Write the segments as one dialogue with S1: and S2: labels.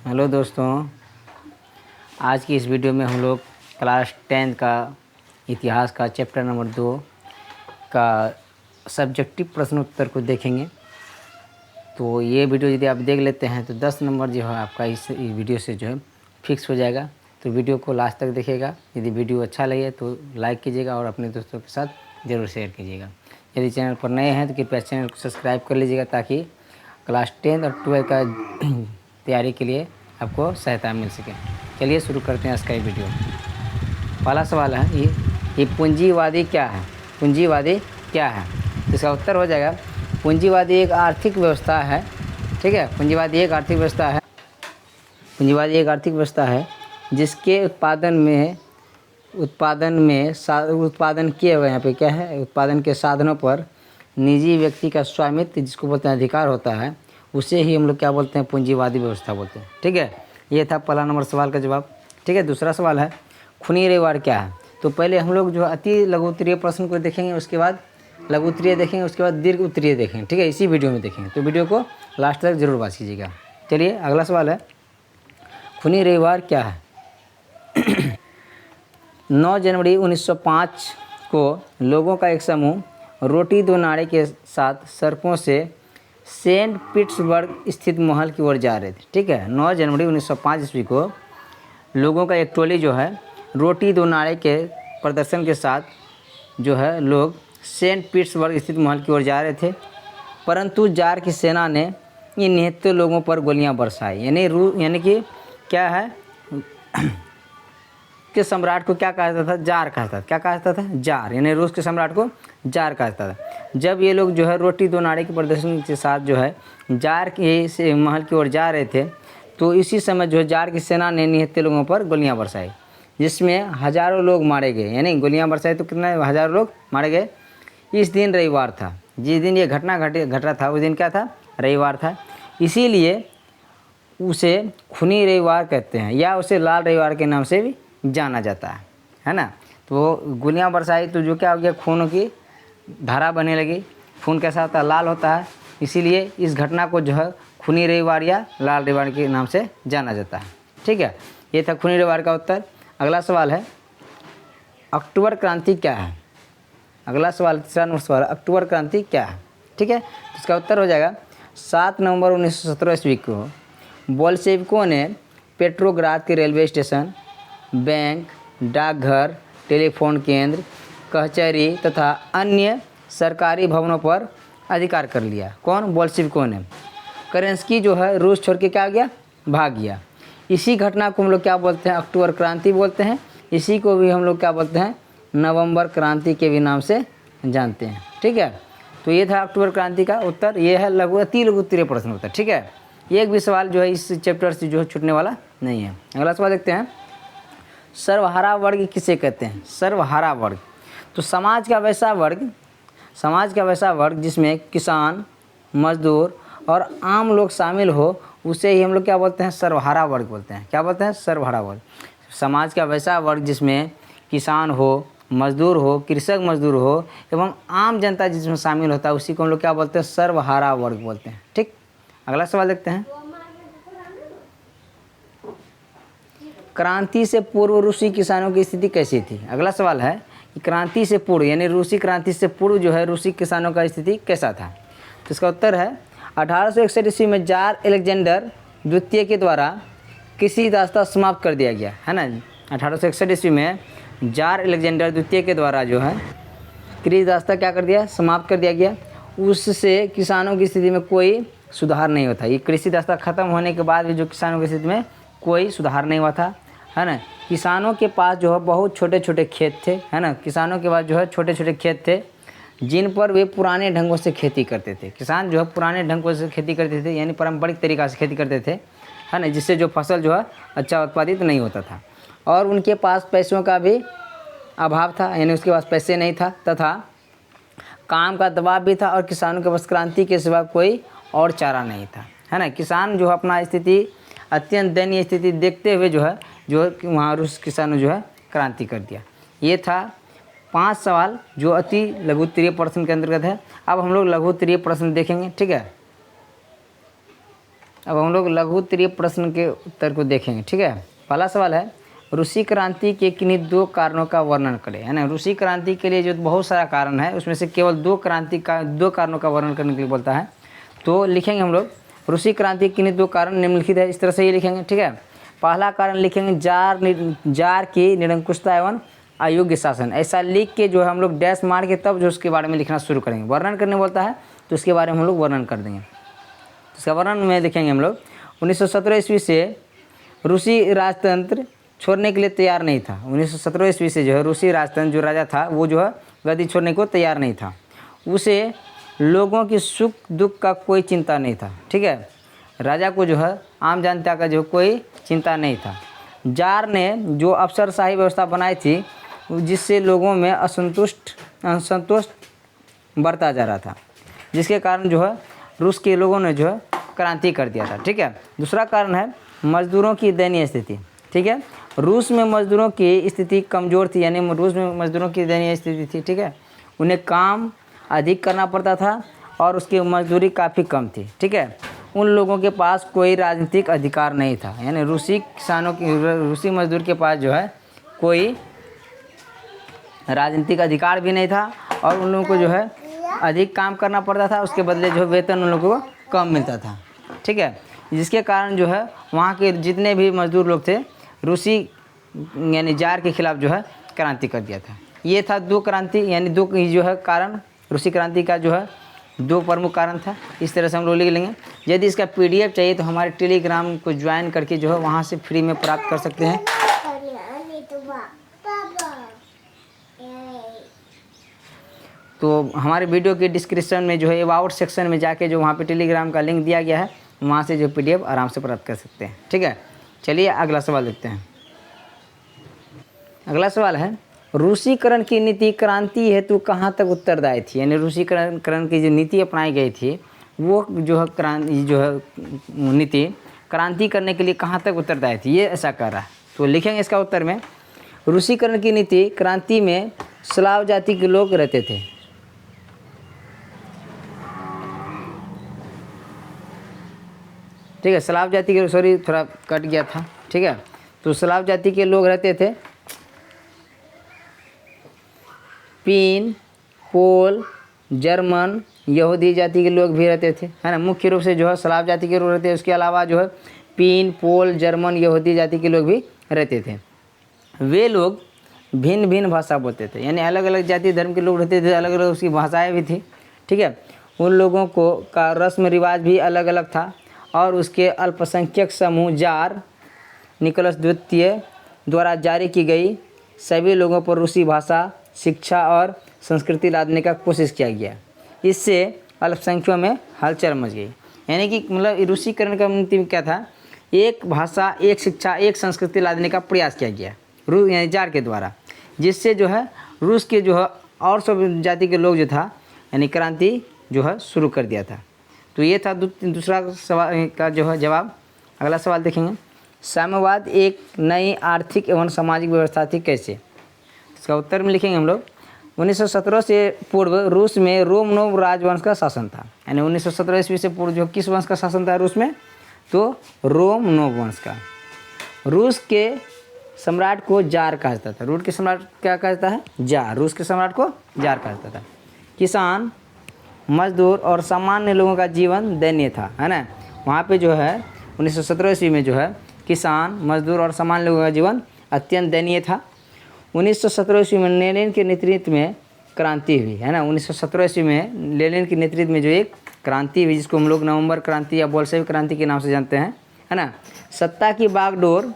S1: Hello दोस्तों, आज की इस वीडियो में हम लोग क्लास 10 का इतिहास का चैप्टर नंबर 2 का सब्जेक्टिव प्रश्न उत्तर को देखेंगे। तो ये वीडियो यदि आप देख लेते हैं तो 10 नंबर जो है आपका इस वीडियो से जो है फिक्स हो जाएगा। तो वीडियो को लास्ट तक देखिएगा। यदि वीडियो अच्छा लगे तो लाइक कीजिएगा और अपने दोस्तों के साथ ज़रूर शेयर कीजिएगा। यदि चैनल पर नए हैं तो कृपया चैनल को सब्सक्राइब कर लीजिएगा ताकि क्लास 10 और 12 का तैयारी के लिए आपको सहायता मिल सके। चलिए शुरू करते हैं इसका वीडियो। पहला सवाल है ये पूंजीवादी क्या है? पूंजीवादी क्या है? इसका उत्तर हो जाएगा पूंजीवादी एक आर्थिक व्यवस्था है। ठीक है, पूंजीवादी एक आर्थिक व्यवस्था है। पूंजीवादी एक आर्थिक व्यवस्था है जिसके उत्पादन किए हुए यहाँ पे क्या है, उत्पादन के साधनों पर निजी व्यक्ति का स्वामित्व जिसको बोलते हैं अधिकार होता है, उसे ही हम लोग क्या बोलते हैं, पूंजीवादी व्यवस्था बोलते हैं। ठीक है, ये था पहला नंबर सवाल का जवाब। ठीक है, दूसरा सवाल है खूनी रविवार क्या है? तो पहले हम लोग जो अति लघु उत्तरीय प्रश्न को देखेंगे, उसके बाद लघु उत्तरीय देखेंगे, उसके बाद दीर्घ उत्तरीय देखेंगे। ठीक है, इसी वीडियो में देखेंगे, तो वीडियो को लास्ट तक जरूर वॉच कीजिएगा। चलिए अगला सवाल है खूनी रविवार क्या है? 9 जनवरी 1905 को लोगों का एक समूह रोटी दो नारे के साथ सड़कों से सेंट पीटर्सबर्ग स्थित महल की ओर जा रहे थे। ठीक है, 9 जनवरी 1905 ईस्वी को लोगों का एक टोली जो है रोटी दो नारे के प्रदर्शन के साथ जो है लोग सेंट पीटर्सबर्ग स्थित महल की ओर जा रहे थे, परंतु जार की सेना ने इन निहत्थे लोगों पर गोलियां बरसाई। यानी कि क्या है के सम्राट को क्या कहा जाता था? जार कहता था। क्या कहा जाता था? जार। यानी रूस के सम्राट को जार कहता था। जब ये लोग जो है रोटी दो नारे के प्रदर्शन के साथ जो है जार के महल की ओर जा रहे थे, तो इसी समय जो है जार की सेना ने निहत्थे लोगों पर गोलियां बरसाई, जिसमें हज़ारों लोग मारे गए। यानी गोलियां बरसाई तो कितने हज़ारों लोग मारे गए। इस दिन रविवार था, जिस दिन ये घटना घट रहा था उस दिन क्या था? रविवार था। इसीलिए उसे खूनी रविवार कहते हैं, या उसे लाल रविवार के नाम से भी जाना जाता है ना। तो गोलियां बरसाई तो जो क्या हो गया, खून की धारा बने लगी। खून कैसा होता है? लाल होता है। इसीलिए इस घटना को जो है खूनी रविवार या लाल रविवार के नाम से जाना जाता है। ठीक है, ये था खूनी रविवार का उत्तर। अगला सवाल है अक्टूबर क्रांति क्या है? अगला सवाल, तीसरा नंबर सवाल, अक्टूबर क्रांति क्या है? ठीक है, इसका उत्तर हो जाएगा 7 नवंबर 1917 ईस्वी को बोल्शेविकों ने पेट्रोग्राद के रेलवे स्टेशन, बैंक, डाकघर, टेलीफोन केंद्र, कचहरी तथा अन्य सरकारी भवनों पर अधिकार कर लिया। कौन? बोल्शेविकों ने। केरेंस्की जो है रूस छोड़ के क्या गया? भाग गया। इसी घटना को हम लोग क्या बोलते हैं? अक्टूबर क्रांति बोलते हैं। इसी को भी हम लोग क्या बोलते हैं? नवंबर क्रांति के भी नाम से जानते हैं। ठीक है, तो ये था अक्टूबर क्रांति का उत्तर। ये है अति लघु उत्तरीय प्रश्न उत्तर। ठीक है, एक भी सवाल जो है इस चैप्टर से जो है छूटने वाला नहीं है। अगला सवाल देखते हैं सर्वहारा वर्ग किसे कहते हैं? सर्वहारा वर्ग तो समाज का वैसा वर्ग जिसमें किसान, मजदूर और आम लोग शामिल हो, उसे ही हम लोग क्या बोलते हैं? सर्वहारा वर्ग बोलते हैं। क्या बोलते हैं? सर्वहारा वर्ग। समाज का वैसा वर्ग जिसमें किसान हो, मजदूर हो, कृषक मजदूर हो एवं आम जनता जिसमें शामिल होता है, उसी को हम लोग क्या बोलते हैं? सर्वहारा वर्ग बोलते हैं। ठीक, अगला सवाल देखते हैं क्रांति से पूर्व रूसी किसानों की स्थिति कैसी थी? अगला सवाल है कि क्रांति से पूर्व यानी रूसी क्रांति से पूर्व जो है रूसी किसानों का स्थिति कैसा था? तो इसका उत्तर है 1861 ईस्वी में जार अलेक्जेंडर द्वितीय के द्वारा कृषि दास्ता समाप्त कर दिया गया है ना। 1861 ईस्वी में जार अलेक्जेंडर द्वितीय के द्वारा जो है कृषि दास्ता क्या कर दिया? समाप्त कर दिया गया। उससे किसानों की स्थिति में कोई सुधार नहीं होता। ये कृषि दास्ता खत्म होने के बाद भी जो किसानों की स्थिति में कोई सुधार नहीं हुआ था, है ना। किसानों के पास जो है बहुत छोटे छोटे खेत थे, है ना। किसानों के पास जो है छोटे छोटे खेत थे जिन पर वे पुराने ढंगों से खेती करते थे। किसान जो है पुराने ढंगों से खेती करते थे, यानी पारंपरिक तरीक़ा से खेती करते थे, है ना, जिससे जो फसल जो है अच्छा उत्पादित नहीं होता था। और उनके पास पैसों का भी अभाव था, यानी उसके पास पैसे नहीं था तथा काम का दबाव भी था, और किसानों के पास क्रांति के सिवा कोई और चारा नहीं था, है ना। किसान जो है अपना स्थिति अत्यंत दयनीय स्थिति देखते हुए जो है वहाँ रूस किसानों जो है क्रांति कर दिया। ये था 5 सवाल जो अति लघु उत्तरीय प्रश्न के अंतर्गत है। अब हम लोग लघु उत्तरीय प्रश्न देखेंगे। ठीक है, अब हम लोग लघु उत्तरीय प्रश्न के उत्तर को देखेंगे। ठीक है, पहला सवाल है रूसी क्रांति के किन्हीं 2 कारणों का वर्णन करें, है ना। रूसी क्रांति के लिए जो बहुत सारा कारण है उसमें से केवल 2 कारणों का वर्णन करने के लिए बोलता है। तो लिखेंगे हम लोग रूसी क्रांति के किन्हीं 2 कारण निम्नलिखित है, इस तरह से ये लिखेंगे। ठीक है, पहला कारण लिखेंगे जार की निरंकुशता एवं अयोग्य शासन। ऐसा लिख के जो है हम लोग डैश मार के तब जो उसके बारे में लिखना शुरू करेंगे। वर्णन करने बोलता है तो उसके बारे में हम लोग वर्णन कर देंगे। इसका वर्णन में लिखेंगे हम लोग 1917 ईस्वी से रूसी राजतंत्र छोड़ने के लिए तैयार नहीं था। 1917 ईस्वी से जो है रूसी राजतंत्र जो राजा था वो जो है गद्दी छोड़ने को तैयार नहीं था। उसे लोगों की सुख दुख का कोई चिंता नहीं था। ठीक है, राजा को जो है आम जनता का जो कोई चिंता नहीं था। जार ने जो अफसरशाही व्यवस्था बनाई थी जिससे लोगों में असंतोष बढ़ता जा रहा था, जिसके कारण जो है रूस के लोगों ने जो है क्रांति कर दिया था। ठीक है, दूसरा कारण है मजदूरों की दयनीय स्थिति। ठीक है, रूस में मजदूरों की स्थिति कमज़ोर थी, यानी रूस में मजदूरों की दयनीय स्थिति थी। ठीक है, उन्हें काम अधिक करना पड़ता था और उसकी मजदूरी काफ़ी कम थी। ठीक है, उन लोगों के पास कोई राजनीतिक अधिकार नहीं था, यानी रूसी मजदूर के पास जो है कोई राजनीतिक अधिकार भी नहीं था और उन लोगों को जो है अधिक काम करना पड़ता था, उसके बदले जो वेतन उन लोगों को कम मिलता था। ठीक है, जिसके कारण जो है वहाँ के जितने भी मजदूर लोग थे रूसी यानी जार के खिलाफ जो है क्रांति कर दिया था। ये था 2 क्रांति, यानी 2 जो है कारण रूसी क्रांति का जो है 2 प्रमुख कारण था। इस तरह से हम लोग लिख लेंगे। यदि इसका PDF चाहिए तो हमारे टेलीग्राम को ज्वाइन करके जो है वहाँ से फ्री में प्राप्त कर सकते हैं। तो हमारे वीडियो के डिस्क्रिप्शन में जो है अबाउट सेक्शन में जाके जो वहाँ पे टेलीग्राम का लिंक दिया गया है वहाँ से जो PDF आराम से प्राप्त कर सकते हैं। ठीक है, चलिए अगला सवाल देखते हैं। अगला सवाल है रूसीकरण की नीति क्रांति हेतु कहाँ तक उत्तरदायी थी, यानी रूसीकरण की जो नीति अपनाई गई थी वो जो है नीति क्रांति करने के लिए कहाँ तक उत्तरदायी थी, ये ऐसा कर रहा है। तो लिखेंगे इसका उत्तर में रूसीकरण की नीति क्रांति में स्लाव जाति के लोग रहते थे। ठीक है, स्लाव जाति के सॉरी थोड़ा कट गया था। ठीक है, तो स्लाव जाति के लोग रहते थे। पीन, पोल, जर्मन, यहूदी जाति के लोग भी रहते थे, है ना। मुख्य रूप से जो है स्लाव जाति के लोग रहते थे, उसके अलावा जो है पीन, पोल, जर्मन, यहूदी जाति के लोग भी रहते थे। वे लोग भिन्न भिन्न भाषा बोलते थे, यानी अलग अलग जाति धर्म के लोग रहते थे, अलग अलग उसकी भाषाएँ भी थी। ठीक है, उन लोगों को का रस्म रिवाज भी अलग अलग था और उसके अल्पसंख्यक समूह जार निकोलस द्वितीय द्वारा जारी की गई सभी लोगों पर रूसी भाषा, शिक्षा और संस्कृति लादने का कोशिश किया गया। इससे अल्पसंख्यकों में हलचल मच गई। यानी कि मतलब रूसीकरण का नीति क्या था, एक भाषा, एक शिक्षा, एक संस्कृति लादने का प्रयास किया गया रूस यानी जार के द्वारा, जिससे जो है रूस के जो है और सब जाति के लोग जो था यानी क्रांति जो है शुरू कर दिया था। तो ये था दूसरा सवाल का जो है जवाब। अगला सवाल देखेंगे साम्यवाद एक नई आर्थिक एवं सामाजिक व्यवस्था थी कैसे। इसका उत्तर में लिखेंगे हम लोग 1917 से पूर्व रूस में रोमनोव राजवंश का शासन था। यानी 1917 ईस्वी से पूर्व जो किस वंश का शासन था रूस में, तो रोमनोव वंश का। रूस के सम्राट को जार कहा जाता था। रूस के सम्राट क्या कहा जाता है, जार। रूस के सम्राट को जार कहा जाता था। किसान, मजदूर और सामान्य लोगों का जीवन दयनीय था, है ना। वहाँ पे जो है 1917 ईस्वी में जो है किसान, मजदूर और सामान्य लोगों का जीवन अत्यंत दयनीय था। 1917 ईस्वी में लेनिन के नेतृत्व में क्रांति हुई, है ना। 1917 ईस्वी में लेनिन के नेतृत्व में जो एक क्रांति हुई जिसको हम लोग नवंबर क्रांति या बोल्शेविक क्रांति के नाम से जानते हैं, है ना। सत्ता की बागडोर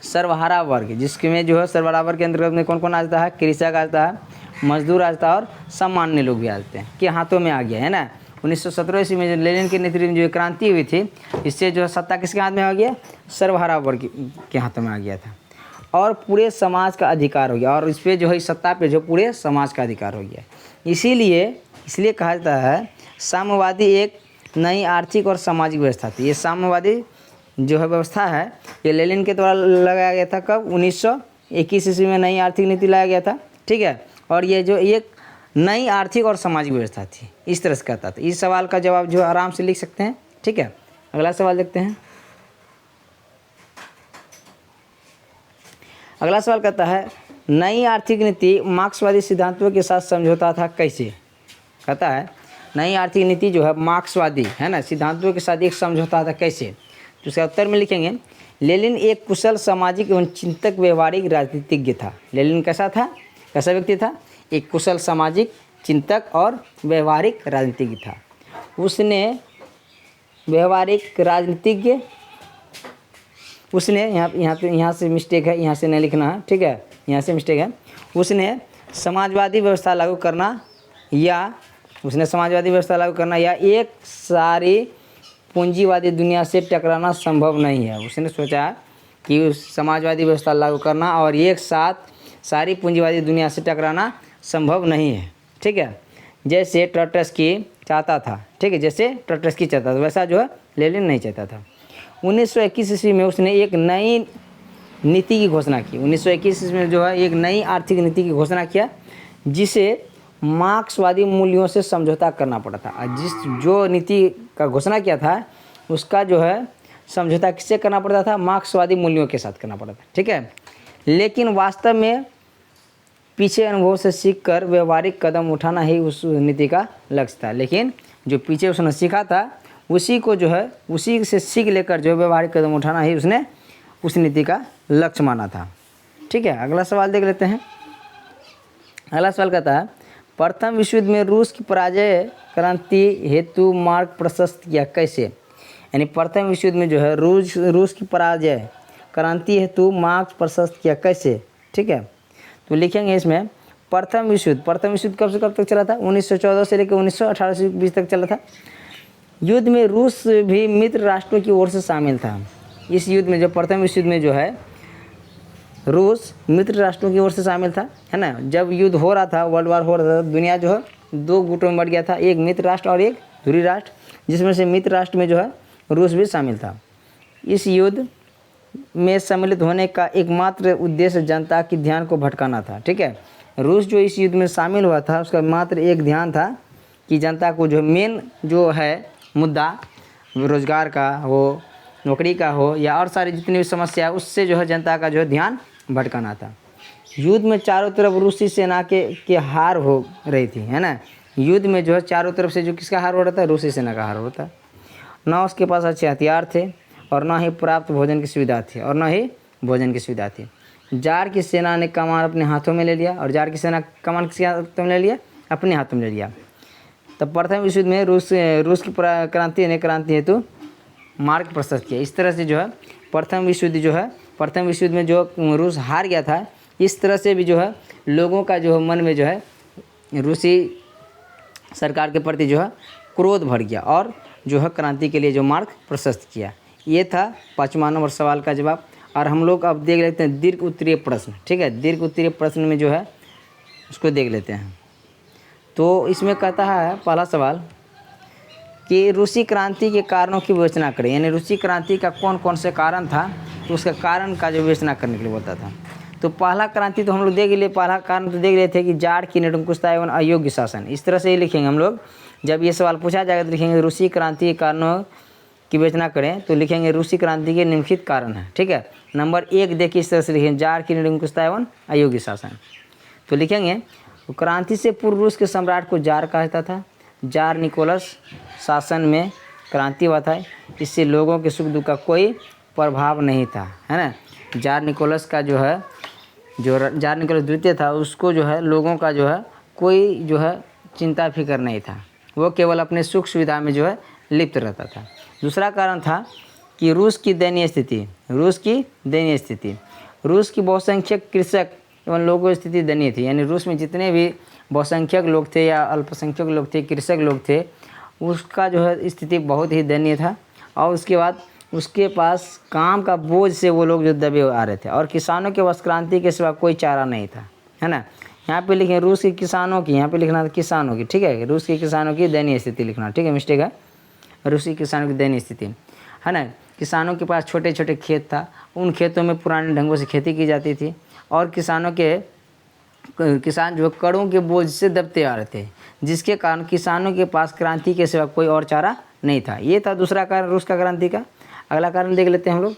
S1: सर्वहारा वर्ग, जिसमें जो है सर्वहारा वर्ग के अंतर्गत में कौन कौन आता है, कृषक आता है, मजदूर आता है और सामान्य लोग भी आते हैं के हाथों में आ गया, है ना। 1917 ईस्वी में जो लेनिन के नेतृत्व में जो क्रांति हुई थी, इससे जो है सत्ता किसके हाथ में आ गया, सर्वहारा वर्ग के हाथों में आ गया था और पूरे समाज का अधिकार हो गया। और इस पर जो है सत्ता पे जो पूरे समाज का अधिकार हो गया। इसलिए कहा जाता है साम्यवादी एक नई आर्थिक और सामाजिक व्यवस्था थी। ये साम्यवादी जो है व्यवस्था है ये लेनिन के द्वारा लगाया गया था। कब, 1921 ईस्वी में नई आर्थिक नीति लाया गया था। ठीक है, और ये जो एक नई आर्थिक और सामाजिक व्यवस्था थी, इस तरह से कहता था। इस सवाल का जवाब जो आराम से लिख सकते हैं। ठीक है, अगला सवाल देखते हैं। अगला सवाल कहता है नई आर्थिक नीति मार्क्सवादी सिद्धांतों के साथ समझौता था कैसे। कहता है नई आर्थिक नीति जो है मार्क्सवादी है ना सिद्धांतों के साथ एक समझौता था कैसे। तो उसका उत्तर में लिखेंगे लेनिन एक कुशल सामाजिक एवं चिंतक व्यवहारिक राजनीतिज्ञ था। लेनिन कैसा था, कैसा व्यक्ति था, एक कुशल सामाजिक चिंतक और व्यवहारिक राजनीतिज्ञ था। उसने व्यवहारिक राजनीतिज्ञ उसने यहाँ से मिस्टेक है, यहाँ से नहीं लिखना है, ठीक है, यहाँ से मिस्टेक है। उसने समाजवादी व्यवस्था लागू करना या एक सारी पूंजीवादी दुनिया से टकराना संभव नहीं है। उसने सोचा कि उस समाजवादी व्यवस्था लागू करना और एक साथ सारी पूंजीवादी दुनिया से टकराना संभव नहीं है, ठीक है, जैसे ट्रॉट्स्की चाहता था, ठीक है, जैसे ट्रॉट्स्की चाहता था वैसा जो है लेनिन नहीं चाहता था। 1921 ईस्वी में उसने एक नई नीति की घोषणा की। 1921 ईस्वी में जो है एक नई आर्थिक नीति की घोषणा किया जिसे मार्क्सवादी मूल्यों से समझौता करना पड़ा था। जो नीति का घोषणा किया था उसका जो है समझौता किससे करना पड़ता था, मार्क्सवादी मूल्यों के साथ करना पड़ा था, ठीक है। लेकिन वास्तव में पीछे अनुभव से सीखकर व्यवहारिक कदम उठाना ही उस नीति का लक्ष्य था। लेकिन जो पीछे उसने सीखा था उसी को जो है उसी से सीख लेकर जो व्यवहारिक कदम उठाना ही उसने उस नीति का लक्ष्य माना था, ठीक है। अगला सवाल देख लेते हैं। अगला सवाल कहता है प्रथम विश्व युद्ध में रूस की पराजय क्रांति हेतु मार्ग प्रशस्त किया कैसे। यानी प्रथम विश्व युद्ध में जो है रूस की पराजय क्रांति हेतु मार्ग प्रशस्त किया कैसे, ठीक है। तो लिखेंगे इसमें प्रथम विश्व युद्ध कब से कब तक चला था, 1914 से लेकर 1918 से 20 तक चला था। युद्ध में रूस भी मित्र राष्ट्रों की ओर से शामिल था। इस युद्ध में जो प्रथम विश्व युद्ध में जो है रूस मित्र राष्ट्रों की ओर से शामिल था, है ना। जब युद्ध हो रहा था, वर्ल्ड वार हो रहा था, दुनिया जो है दो गुटों में बढ़ गया था, एक मित्र राष्ट्र और एक ध्रुवी राष्ट्र, जिसमें से मित्र राष्ट्र में जो है रूस भी शामिल था। इस युद्ध में सम्मिलित होने का एकमात्र उद्देश्य जनता की ध्यान को भटकाना था, ठीक है। रूस जो इस युद्ध में शामिल हुआ था उसका मात्र एक ध्यान था कि जनता को जो मेन जो है मुद्दा रोजगार का हो, नौकरी का हो या और सारी जितनी भी समस्या है उससे जो है जनता का जो है ध्यान भटकाना था। युद्ध में चारों तरफ रूसी सेना के हार हो रही थी, है ना। युद्ध में जो है चारों तरफ से जो किसका हार हो रहा था, रूसी सेना का हार होता। ना उसके पास अच्छे हथियार थे और ना ही पर्याप्त भोजन की सुविधा थी। जार की सेना ने कमान अपने हाथों में ले लिया और जार की सेना कमान किसके हाथों में ले लिया, अपने हाथों में ले लिया। तब प्रथम विश्व युद्ध में रूस की क्रांति हेतु मार्ग प्रशस्त किया। इस तरह से जो है प्रथम विश्व युद्ध में जो रूस हार गया था, इस तरह से भी जो है लोगों का जो है मन में जो है रूसी सरकार के प्रति जो है क्रोध भर गया और जो है क्रांति के लिए जो मार्ग प्रशस्त किया। ये था 5वां नंबर सवाल का जवाब। और हम लोग अब देख लेते हैं दीर्घ उत्तरीय प्रश्न, ठीक है। दीर्घ उत्तरीय प्रश्न में जो है उसको देख लेते हैं। तो इसमें कहता है पहला सवाल कि रूसी क्रांति के कारणों की विवेचना करें। यानी रूसी क्रांति का कौन कौन से कारण था, तो उसका कारण का जो विवेचना करने के लिए बोलता था। तो पहला क्रांति तो हम लोग देख लिए, पहला कारण तो देख रहे थे कि जाड़ की निरंकुशता एवं अयोग्य शासन। इस तरह से ही लिखेंगे हम लोग। जब ये सवाल पूछा जाएगा तो लिखेंगे रूसी क्रांति के कारणों की विवेचना करें, तो लिखेंगे रूसी क्रांति के निम्नलिखित कारण है, ठीक है। नंबर 1 देखिए इस तरह से लिखेंगे जाड़ की निरंकुशता एवं अयोग्य शासन। तो लिखेंगे क्रांति से पूर्व रूस के सम्राट को जार कहा जाता था। जार निकोलस शासन में क्रांति हुआ था, इससे लोगों के सुख दुख का कोई प्रभाव नहीं था, है ना। जार निकोलस का जो है जार निकोलस द्वितीय था, उसको जो है लोगों का जो है कोई जो है चिंता फिक्र नहीं था, वो केवल अपने सुख सुविधा में जो है लिप्त रहता था। दूसरा कारण था कि रूस की दयनीय स्थिति। रूस की बहुसंख्यक कृषक एवं लोगों की स्थिति दयनीय थी। यानी रूस में जितने भी बहुसंख्यक लोग थे या अल्पसंख्यक लोग थे, कृषक लोग थे, उसका जो है स्थिति बहुत ही दयनीय था। और उसके बाद उसके पास काम का बोझ से वो लोग जो दबे आ रहे थे और किसानों के पास क्रांति के सिवा कोई चारा नहीं था, है ना। यहाँ पे लिखें रूस के किसानों की, यहाँ पे लिखना था किसानों की, ठीक है। रूस के किसानों की दयनीय स्थिति लिखना, ठीक है, मिस्टेक है। रूसी किसानों की दयनीय स्थिति, है ना। किसानों के पास छोटे छोटे खेत था, उन खेतों में पुराने ढंगों से खेती की जाती थी और किसान जो करों के बोझ से दबते आ रहे थे, जिसके कारण किसानों के पास क्रांति के सिवा कोई और चारा नहीं था। ये था दूसरा कारण रूस का क्रांति का। अगला कारण देख लेते हैं हम लोग।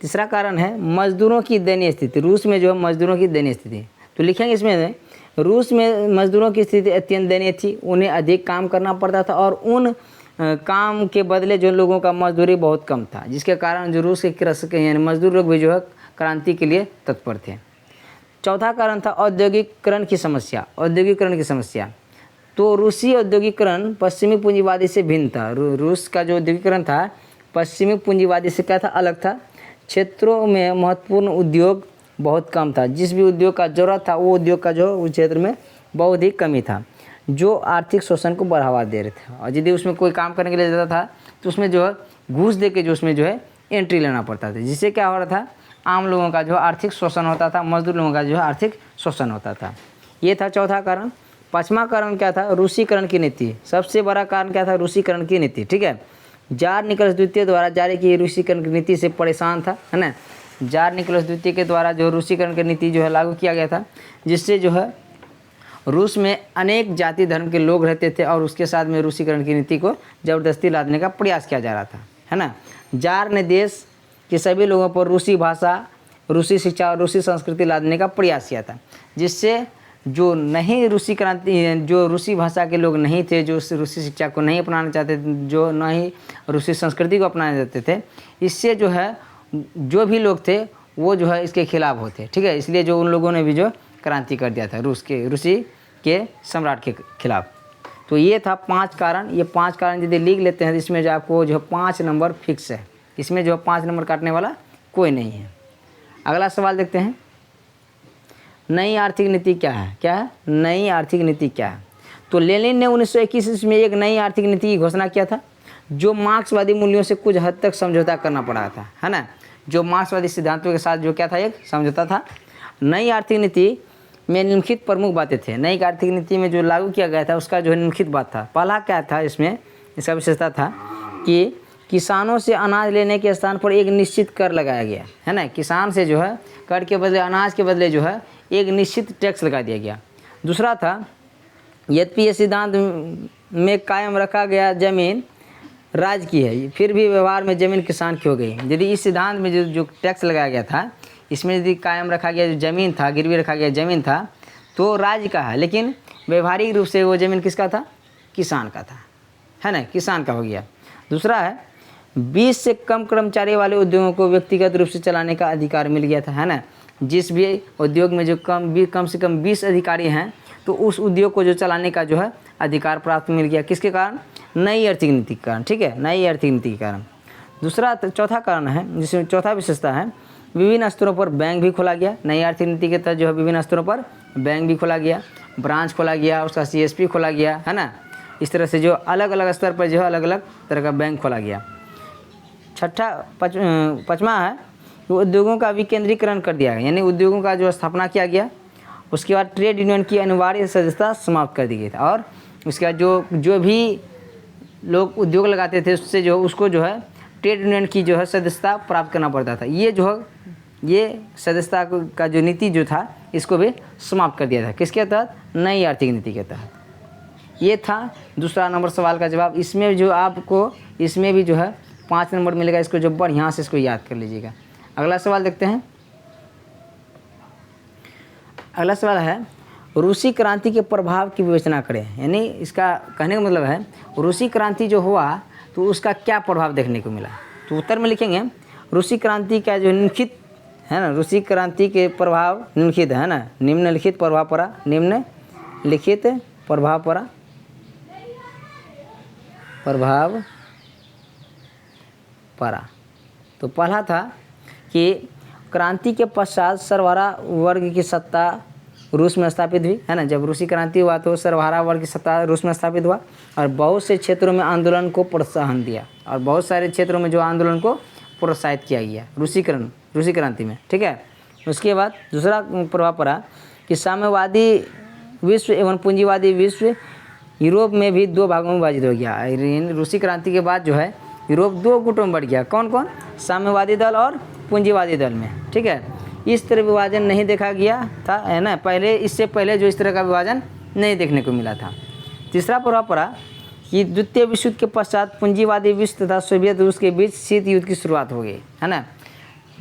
S1: तीसरा कारण है मजदूरों की दयनीय स्थिति। रूस में जो है मजदूरों की दयनीय स्थिति, तो लिखेंगे इसमें रूस में मजदूरों की स्थिति अत्यंत दयनीय थी। उन्हें अधिक काम करना पड़ता था और उन काम के बदले जो लोगों का मजदूरी बहुत कम था, जिसके कारण जो रूस के कृषक यानी मजदूर लोग भी जो है क्रांति के लिए तत्पर थे। चौथा कारण था औद्योगिकरण की समस्या। औद्योगिकरण की समस्या, तो रूसी औद्योगिकरण पश्चिमी पूंजीवादी से भिन्न था। रूस का जो औद्योगिकरण था पश्चिमी पूंजीवादी से क्या था, अलग था। क्षेत्रों में महत्वपूर्ण उद्योग बहुत कम था। जिस भी उद्योग का जरूरत था वो उद्योग का जो उस क्षेत्र में बहुत ही कमी था, जो आर्थिक शोषण को बढ़ावा दे रहे थे। और यदि उसमें कोई काम करने के लिए जाता था तो उसमें जो है घूस दे के जो उसमें जो है एंट्री लेना पड़ता था, जिससे क्या हो रहा था, आम लोगों का जो आर्थिक शोषण होता था, मजदूर लोगों का जो है आर्थिक शोषण होता था। ये था चौथा कारण। पाँचवा कारण क्या था, रूसीकरण की नीति। सबसे बड़ा कारण क्या था, रूसीकरण की नीति। ठीक है, जार निकोलस द्वितीय द्वारा जारी की रूसीकरण की नीति से परेशान था, है ना। जार निकोलस द्वितीय के द्वारा जो रूसीकरण की नीति जो है लागू किया गया था, जिससे जो है रूस में अनेक जाति धर्म के लोग रहते थे और उसके साथ में रूसीकरण की नीति को ज़बरदस्ती लादने का प्रयास किया जा रहा था, है ना। जार ने देश के सभी लोगों पर रूसी भाषा, रूसी शिक्षा और रूसी संस्कृति लादने का प्रयास किया था, जिससे जो नहीं रूसी क्रांति, जो रूसी भाषा के लोग नहीं थे, जो रूसी शिक्षा को नहीं अपनाना चाहते, जो न ही रूसी संस्कृति को अपनाना चाहते थे, इससे जो है जो भी लोग थे वो जो है इसके खिलाफ होते। ठीक है, इसलिए जो उन लोगों ने भी जो क्रांति कर दिया था रूसी के सम्राट के खिलाफ। तो ये था 5 कारण। ये 5 कारण यदि लिख लेते हैं तो इसमें जो आपको जो 5 नंबर फिक्स है, इसमें जो 5 नंबर काटने वाला कोई नहीं है। अगला सवाल देखते हैं, नई आर्थिक नीति क्या है। क्या है नई आर्थिक नीति क्या है? तो लेनिन ने 1921 में एक नई आर्थिक नीति की घोषणा किया था, जो मार्क्सवादी मूल्यों से कुछ हद तक समझौता करना पड़ा था, है ना। जो मार्क्सवादी सिद्धांतों के साथ जो क्या था, एक समझौता था। नई आर्थिक नीति में निम्नलिखित प्रमुख बातें थे। नई आर्थिक नीति में जो लागू किया गया था उसका जो निम्नलिखित बात था। पहला क्या था, इसमें इसका विशेषता था कि किसानों से अनाज लेने के स्थान पर एक निश्चित कर लगाया गया, है ना। किसान से जो है कर के बदले, अनाज के बदले जो है एक निश्चित टैक्स लगा दिया गया। दूसरा था, यद्यपि ये सिद्धांत में कायम रखा गया जमीन राज्य की है, फिर भी व्यवहार में जमीन किसान की हो गई। यदि इस सिद्धांत में जो टैक्स लगाया गया था, इसमें यदि कायम रखा गया जो ज़मीन था, गिरवी रखा गया ज़मीन था, तो राज्य का है, लेकिन व्यवहारिक रूप से वो ज़मीन किसका था, किसान का था, है ना, किसान का हो गया। दूसरा है, 20 से कम कर्मचारी वाले उद्योगों को व्यक्तिगत रूप से चलाने का अधिकार मिल गया था, है ना। जिस भी उद्योग में जो कम से कम 20 अधिकारी हैं, तो उस उद्योग को जो चलाने का जो है अधिकार प्राप्त मिल गया। किसके कारण, नई आर्थिक नीति के कारण। ठीक है, नई आर्थिक नीति के कारण। दूसरा चौथा कारण है, जिसमें चौथा विशेषता है, विभिन्न स्तरों पर बैंक भी खोला गया। नई आर्थिक नीति के तहत जो है विभिन्न स्तरों पर बैंक भी खोला गया, ब्रांच खोला गया, उसका CSP खोला गया, है ना। इस तरह से जो अलग अलग स्तर पर जो है अलग अलग तरह का बैंक खोला गया। पाँचवा है, उद्योगों का विकेंद्रीकरण कर दिया गया, यानी उद्योगों का जो स्थापना किया गया। उसके बाद ट्रेड यूनियन की अनिवार्य सदस्यता समाप्त कर दी गई था, और उसके बाद जो भी लोग उद्योग लगाते थे उससे जो उसको जो है ट्रेड यूनियन की जो है सदस्यता प्राप्त करना पड़ता था। ये जो है ये सदस्यता का जो नीति जो था इसको भी समाप्त कर दिया था। किसके तहत, नई आर्थिक नीति के तहत। ये था दूसरा नंबर सवाल का जवाब। इसमें जो आपको इसमें भी जो है 5 नंबर मिलेगा, इसको जो बढ़िया से इसको याद कर लीजिएगा। अगला सवाल देखते हैं। अगला सवाल है, रूसी क्रांति के प्रभाव की विवेचना करें। यानी इसका कहने का मतलब है रूसी क्रांति जो हुआ तो उसका क्या प्रभाव देखने को मिला। तो उत्तर में लिखेंगे, रूसी क्रांति का जो निम्नलिखित है ना, रूसी क्रांति के प्रभाव निम्नलिखित है ना, निम्नलिखित प्रभाव पड़ा, निम्नलिखित प्रभाव पड़ा, प्रभाव पड़ा। तो पहला था कि क्रांति के पश्चात सर्वहारा वर्ग की सत्ता रूस में स्थापित हुई, है ना। जब रूसी क्रांति हुआ तो सर्वहारा वर्ग की सत्ता रूस में स्थापित हुआ, और बहुत से क्षेत्रों में आंदोलन को प्रोत्साहन दिया, और बहुत सारे क्षेत्रों में जो आंदोलन को प्रोत्साहित किया गया रूसी क्रांति में। ठीक है, उसके बाद दूसरा प्रभाव पड़ा कि साम्यवादी विश्व एवं पूंजीवादी विश्व यूरोप में भी 2 भागों में विभाजित हो गया। रूसी क्रांति के बाद जो है यूरोप 2 गुटों में बढ़ गया। कौन कौन, साम्यवादी दल और पूंजीवादी दल में। ठीक है, इस तरह विभाजन नहीं देखा गया था, है ना, पहले, इससे पहले जो इस तरह का विभाजन नहीं देखने को मिला था। तीसरा प्रभाव पड़ा कि द्वितीय विश्व युद्ध के पश्चात पूंजीवादी विश्व तथा सोवियत रूस के बीच शीत युद्ध की शुरुआत हो गई, है ना।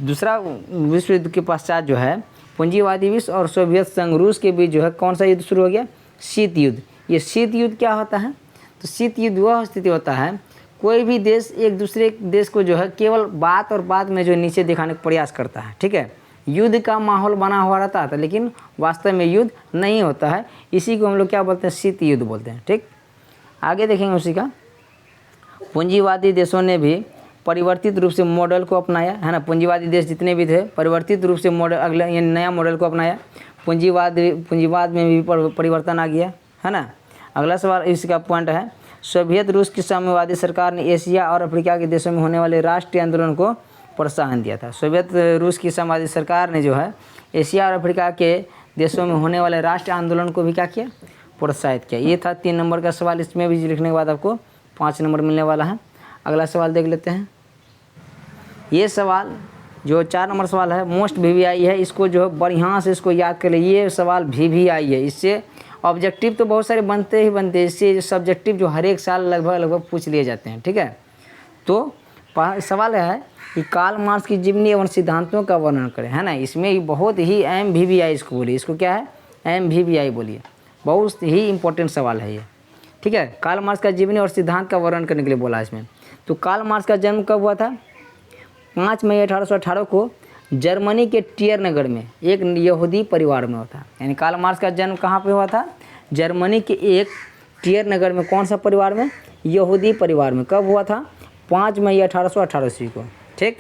S1: दूसरा विश्व युद्ध के पश्चात जो है पूंजीवादी विश्व और सोवियत संघ रूस के बीच जो है कौन सा युद्ध शुरू हो गया, शीत युद्ध। ये शीत युद्ध क्या होता है, तो शीत युद्ध वह स्थिति होता है कोई भी देश एक दूसरे देश को जो है केवल बात और बात में जो नीचे दिखाने का प्रयास करता है, ठीक है। युद्ध का माहौल बना हुआ रहता था लेकिन वास्तव में युद्ध नहीं होता है, इसी को हम लोग क्या बोलते हैं, शीत युद्ध बोलते हैं, ठीक। आगे देखेंगे उसी का। पूंजीवादी देशों ने भी परिवर्तित रूप से मॉडल को अपनाया, है ना। पूंजीवादी देश जितने भी थे परिवर्तित रूप से मॉडल अगले ये नया मॉडल को अपनाया। पूंजीवाद में भी परिवर्तन आ गया, है ना। अगला सवाल इसका पॉइंट है, सोवियत रूस की साम्यवादी सरकार ने एशिया और अफ्रीका के देशों में होने वाले राष्ट्रीय आंदोलन को प्रोत्साहन दिया था। सोवियत रूस की साम्यवादी सरकार ने जो है एशिया और अफ्रीका के देशों में होने वाले राष्ट्रीय आंदोलन को भी क्या किया, प्रोत्साहित किया। ये था 3 नंबर का सवाल। इसमें भी लिखने के बाद आपको 5 नंबर मिलने वाला है। अगला सवाल देख लेते हैं। ये सवाल जो 4 नंबर सवाल है मोस्ट VVI है, इसको जो है बढ़िया से इसको याद कर ले। ये सवाल VVI है, इससे ऑब्जेक्टिव तो बहुत सारे बनते ही बनते हैं, इससे सब्जेक्टिव जो हर एक साल लगभग पूछ लिए जाते हैं, ठीक है। तो सवाल है कि कार्ल मार्क्स की जीवनी एवं सिद्धांतों का वर्णन करें, है ना। इसमें बहुत ही MVVI इसको बोलिए, इसको क्या है, MVVI बोलिए। बहुत ही इंपॉर्टेंट सवाल है ये, ठीक है। कार्ल मार्क्स का जीवनी और सिद्धांत का वर्णन करने के लिए बोला इसमें। तो कार्ल मार्क्स का जन्म कब हुआ था, 5 मई 1818 को जर्मनी के टियर नगर में एक यहूदी परिवार में हुआ था। यानी कार्ल मार्क्स का जन्म कहाँ पे हुआ था, जर्मनी के एक टियर नगर में। कौन सा परिवार में, यहूदी परिवार में। कब हुआ था, 5 मई 1818 ईस्वी को, ठीक।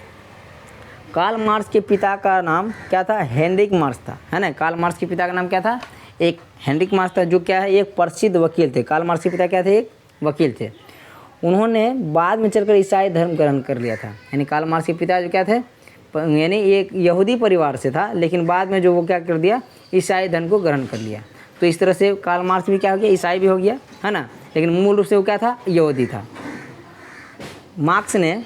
S1: कार्ल मार्क्स के पिता का नाम क्या था, हेनरिक मार्क्स था, है ना। कार्ल मार्क्स के पिता का नाम क्या था, एक हेनरिक मार्क्स था, जो क्या है एक प्रसिद्ध वकील थे। कार्ल मार्क्स के पिता क्या थे, एक वकील थे। उन्होंने बाद में चलकर ईसाई धर्म ग्रहण कर लिया था। यानी कार्ल मार्क्स के पिता जो क्या थे, यानी एक यहूदी परिवार से था, लेकिन बाद में जो वो क्या कर दिया, ईसाई धर्म को ग्रहण कर लिया। तो इस तरह से कार्ल मार्क्स भी क्या हो गया, ईसाई भी हो गया, है ना। लेकिन मूल रूप से वो क्या था, यहूदी था। मार्क्स ने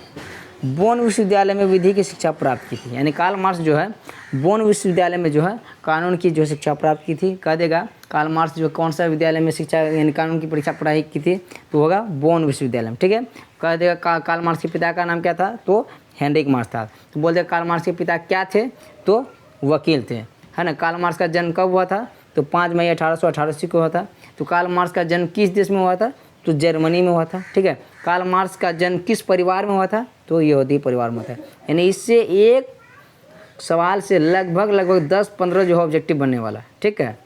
S1: बोन विश्वविद्यालय में विधि की शिक्षा प्राप्त की थी। यानी कार्ल मार्क्स जो है बोन विश्वविद्यालय में जो है कानून की जो शिक्षा प्राप्त की थी। कह देगा कार्ल मार्क्स जो कौन सा विद्यालय में शिक्षा यानी कानून की परीक्षा पढ़ाई की थी, तो होगा बोन विश्वविद्यालय में, ठीक है। कह देगा कार्ल मार्क्स के पिता का नाम क्या था, तो हेनरिक मार्क्स था। तो बोल देगा कार्ल मार्क्स के पिता क्या थे, तो वकील थे, है ना। कार्ल मार्क्स का जन्म कब हुआ था, तो 5 मई 1818 को हुआ था। तो कार्ल मार्क्स का जन्म किस देश में हुआ था, तो जर्मनी में हुआ था, ठीक है। कार्ल मार्क्स का जन्म किस परिवार में हुआ था, तो यहूदी परिवार में था। यानी इससे एक सवाल से लगभग 10-15 जो है ऑब्जेक्टिव बनने वाला है, ठीक है।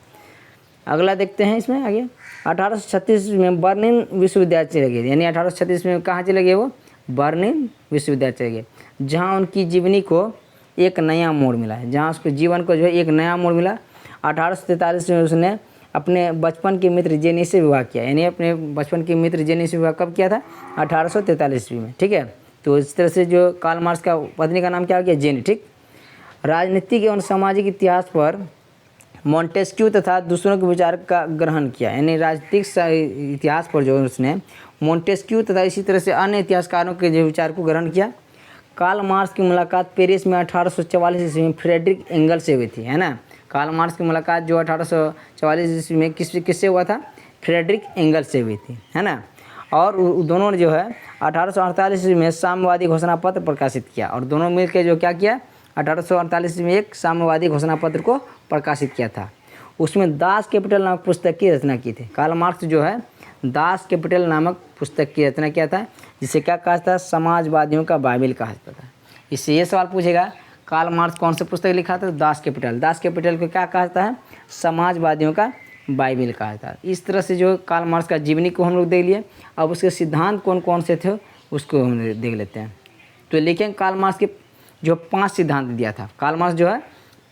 S1: अगला देखते हैं इसमें आगे। 1836 में बर्लिन विश्वविद्यालय चले गए। यानी 1836 में कहाँ चले गए, वो बर्लिन विश्वविद्यालय चले गए, जहाँ उनकी जीवनी को एक नया मोड़ मिला है, जहाँ उसके जीवन को जो है एक नया मोड़ मिला। 1843 में उसने अपने बचपन के मित्र जेनी से विवाह किया। यानी अपने बचपन के मित्र जेनी से विवाह कब किया था, 1843 ईस्वी में, ठीक है। तो इस तरह से जो कार्ल मार्क्स का पत्नी का नाम क्या हो गया, जेनी, ठीक। राजनीतिक एवं सामाजिक इतिहास पर मॉन्टेस्क्यू तथा दूसरों के विचार का ग्रहण किया। यानी राजनीतिक इतिहास पर जो उसने मॉन्टेस्क्यू तथा इसी तरह से अन्य इतिहासकारों के जो विचार को ग्रहण किया। कार्ल मार्क्स की मुलाकात पेरिस में 1844 ईस्वी में फ्रेडरिक एंगल्स से हुई थी, है ना। कार्ल मार्क्स की मुलाकात जो 1844 ईस्वी में किससे हुआ था, फ्रेडरिक एंगल्स से हुई थी, है ना। और दोनों ने जो है 1848 ईस्वी में साम्यवादी घोषणा पत्र प्रकाशित किया। और दोनों मिलकर जो क्या किया, 1848 में एक साम्यवादी घोषणा पत्र को प्रकाशित किया था। उसमें दास कैपिटल नामक पुस्तक की रचना की थी। कार्ल मार्क्स जो है दास कैपिटल नामक पुस्तक की रचना किया था, जिसे क्या कहा था, समाजवादियों का बाइबिल कहा जाता था। इससे ये सवाल पूछेगा कार्ल मार्क्स कौन सा पुस्तक लिखा था, दास कैपिटल। दास कैपिटल को क्या कहा जाता है, समाजवादियों का बाइबिल कहा जाता है। इस तरह से जो कार्ल मार्क्स का जीवनी को हम लोग देख लिए। अब उसके सिद्धांत कौन कौन से थे उसको हम देख लेते हैं। तो लेकिन कार्ल मार्क्स के जो 5 सिद्धांत दिया था, कार्ल मार्क्स जो है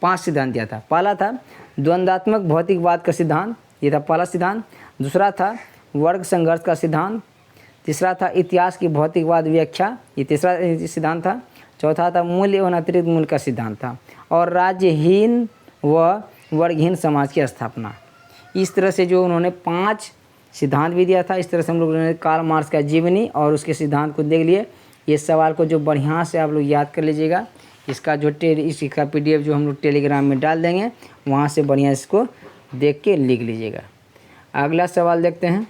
S1: 5 सिद्धांत दिया था। पहला था द्वंद्वात्मक भौतिकवाद का सिद्धांत, ये था पहला सिद्धांत। दूसरा था वर्ग संघर्ष का सिद्धांत। तीसरा था इतिहास की भौतिकवाद व्याख्या, ये तीसरा सिद्धांत था। चौथा था मूल्य एवं अतिरिक्त मूल्य का सिद्धांत था। और राज्यहीन व वर्गहीन समाज की स्थापना। इस तरह से जो उन्होंने 5 सिद्धांत भी दिया था। इस तरह से हम लोगों ने कार्ल मार्क्स का जीवनी और उसके सिद्धांत को देख लिए। ये सवाल को जो बढ़िया से आप लोग याद कर लीजिएगा। इसका जो इसका PDF जो हम लोग टेलीग्राम में डाल देंगे, वहाँ से बढ़िया इसको देख के लिख लीजिएगा। अगला सवाल देखते हैं।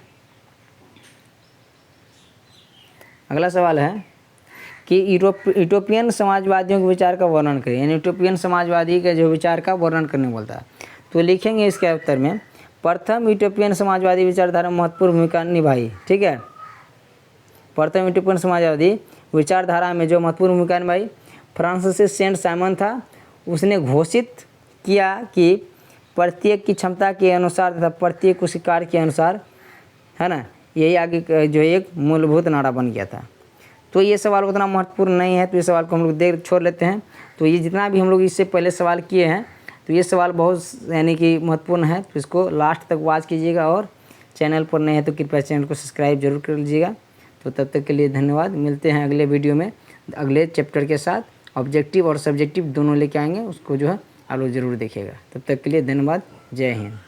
S1: अगला सवाल है कि यूटोपियन समाजवादियों के विचार का वर्णन करें, यानी यूटोपियन समाजवादी के जो विचार का वर्णन करने बोलता है। तो लिखेंगे इसके उत्तर में, प्रथम यूटोपियन समाजवादी विचारधारा महत्वपूर्ण भूमिका निभाई। ठीक है, प्रथम यूटोपियन समाजवादी विचारधारा में जो महत्वपूर्ण भूमिका निभाई, फ्रांसिस सेंट साइमन था। उसने घोषित किया कि प्रत्येक की क्षमता के अनुसार तथा प्रत्येक उसी कार्य के अनुसार, है ना, यही आगे जो एक मूलभूत नारा बन गया था। तो ये सवाल उतना महत्वपूर्ण नहीं है, तो ये सवाल को हम लोग देख छोड़ लेते हैं। तो ये जितना भी हम लोग इससे पहले सवाल किए हैं, तो ये सवाल बहुत यानी कि महत्वपूर्ण है, तो इसको लास्ट तक वॉच कीजिएगा। और चैनल पर नए हैं तो कृपया चैनल को सब्सक्राइब जरूर कर लीजिएगा। तो तब तक के लिए धन्यवाद। मिलते हैं अगले वीडियो में अगले चैप्टर के साथ। ऑब्जेक्टिव और सब्जेक्टिव दोनों लेके आएंगे, उसको जो है आप लोग ज़रूर देखिएगा। तब तक के लिए धन्यवाद। जय हिंद।